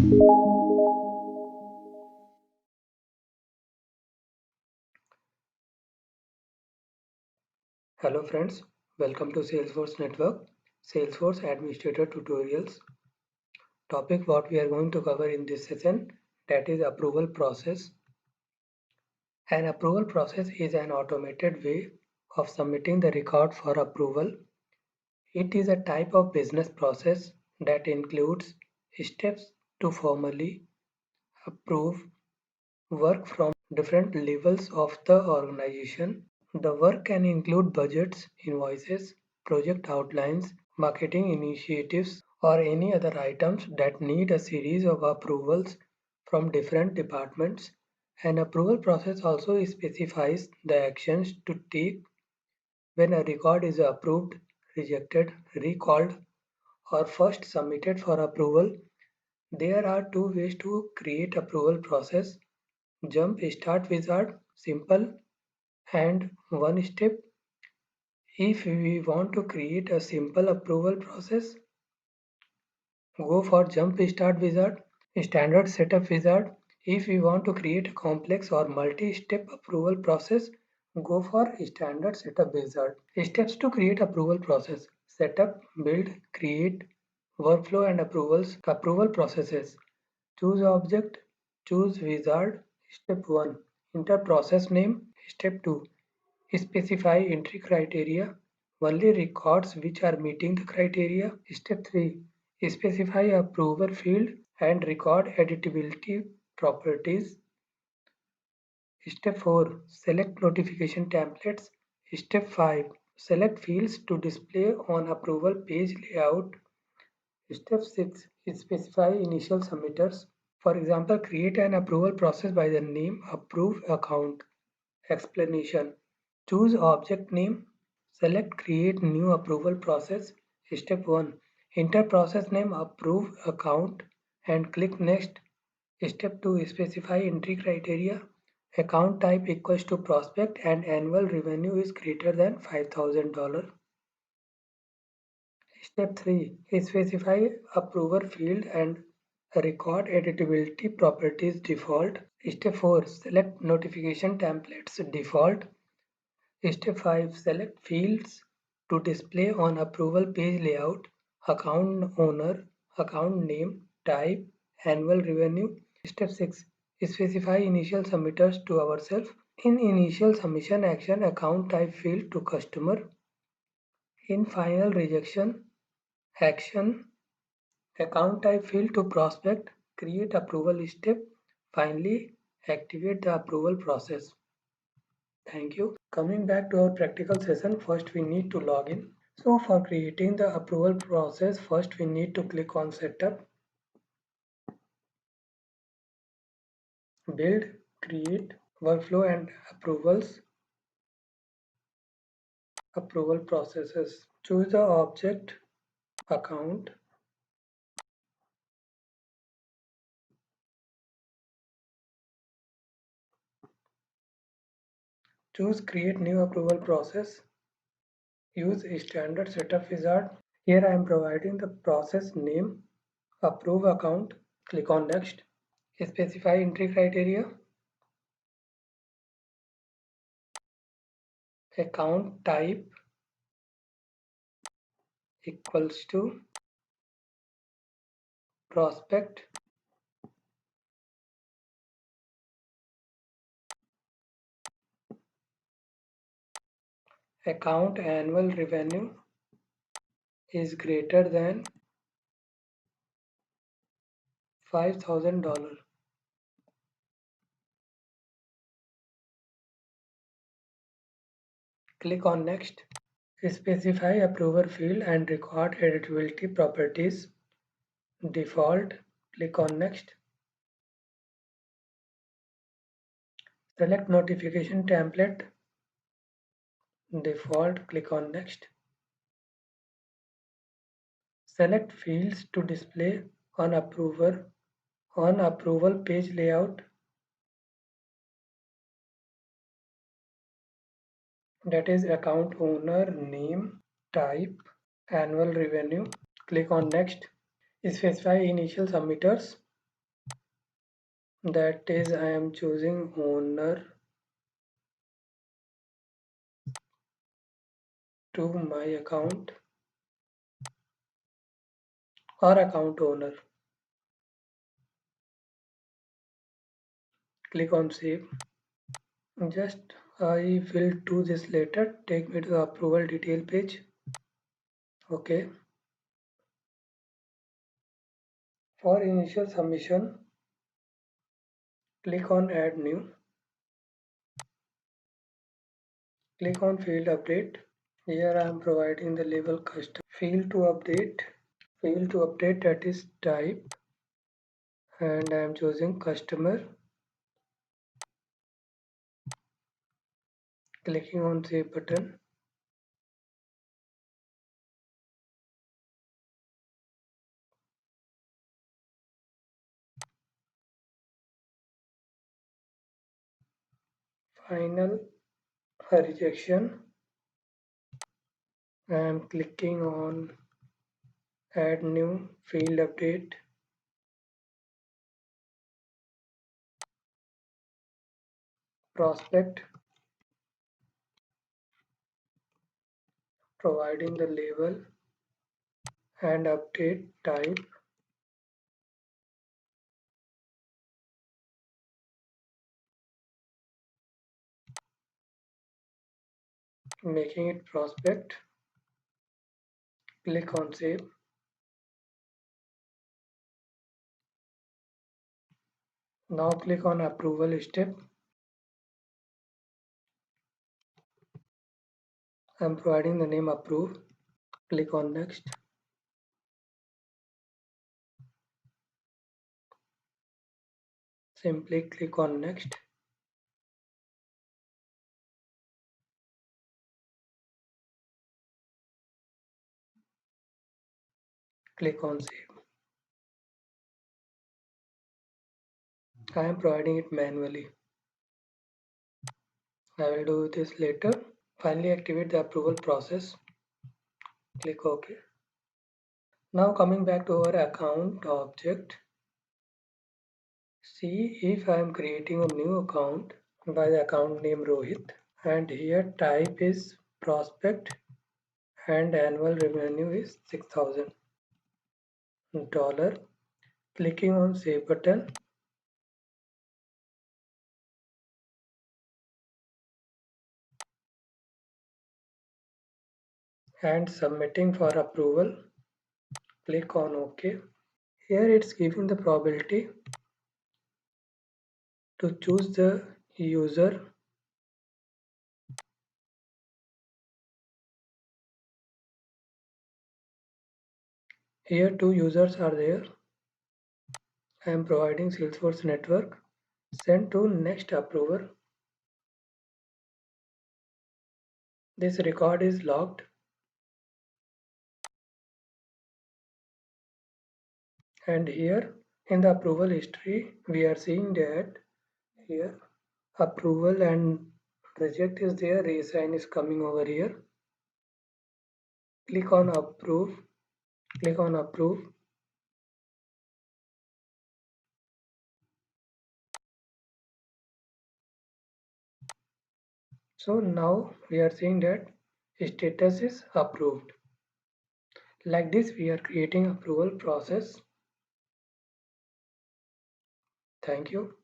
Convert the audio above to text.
Hello friends, welcome to Salesforce Network, Salesforce Administrator Tutorials. Topic what we are going to cover in this session, that is approval process. An approval process is an automated way of submitting the record for approval. It is a type of business process that includes steps to formally approve work from different levels of the organization. The work can include budgets, invoices, project outlines, marketing initiatives, or any other items that need a series of approvals from different departments. An approval process also specifies the actions to take when a record is approved, rejected, recalled, or first submitted for approval. There are two ways to create approval process: jump start wizard, simple and one step. If we want to create a simple approval process, go for Jump Start Wizard, Standard Setup Wizard. If we want to create a complex or multi-step approval process, go for Standard Setup Wizard. Steps to create approval process: setup, build, create, workflow and approval processes. Choose object, choose wizard. Step 1. Enter process name. Step 2. Specify entry criteria. Only records which are meeting the criteria. Step 3. Specify approval field and record editability properties. Step 4. Select notification templates. Step 5. Select fields to display on approval page layout. Step 6. Specify initial submitters. For example, create an approval process by the name approve account. Explanation: choose object name, select create new approval process. Step 1. Enter process name approve account and click next. Step 2. Specify entry criteria. Account type equals to prospect and annual revenue is greater than $5,000. Step 3. Specify approver field and record editability properties default. Step 4. Select notification templates default. Step 5. Select fields to display on approval page layout: account owner, account name, type, annual revenue. Step 6. Specify initial submitters to ourselves. In initial submission action, account type field to customer. In final rejection action, account type field to prospect. Create approval step. Finally, activate the approval process. Thank you. Coming back to our practical session, first we need to log in. So for creating the approval process, first we need to click on setup, build, create, workflow and approval processes. Choose the object, account, choose create new approval process, use a standard setup wizard. Here I am providing the process name, approve account, click on next, specify entry criteria, account type equals to prospect, account annual revenue is greater than $5,000. Click on next. Specify approver field and record editability properties. Default. Click on next. Select notification template. Default. Click on next. Select fields to display on approval page layout, that is account owner, name, type, annual revenue. Click on next. Specify initial submitters. That is, I am choosing owner to my account or account owner. Click on save. Just I will do this later. Take me to the approval detail page. Okay. For initial submission, click on add new. Click on field update. Here I am providing the label custom. Field to update. Field to update, that is type, and I am choosing customer. Clicking on save button. Final rejection. I am clicking on add new field update. Prospect. Providing the label and update type. Making it prospect. Click on save. Now click on approval step. I am providing the name approve. Click on next. Simply click on next. Click on save. I am providing it manually. I will do this later. Finally activate the approval process. Click OK. Now coming back to our account object. See if I am creating a new account by the account name Rohit, and here type is prospect and annual revenue is $6,000. Clicking on save button. And submitting for approval. Click on OK. Here it's giving the probability to choose the user. Here two users are there. I am providing Salesforce network. Send to next approver. This record is logged. And here in the approval history, we are seeing that here approval and reject is there, reassign is coming over here. Click on approve. Click on approve. So now we are seeing that status is approved. Like this, we are creating approval process. Thank you.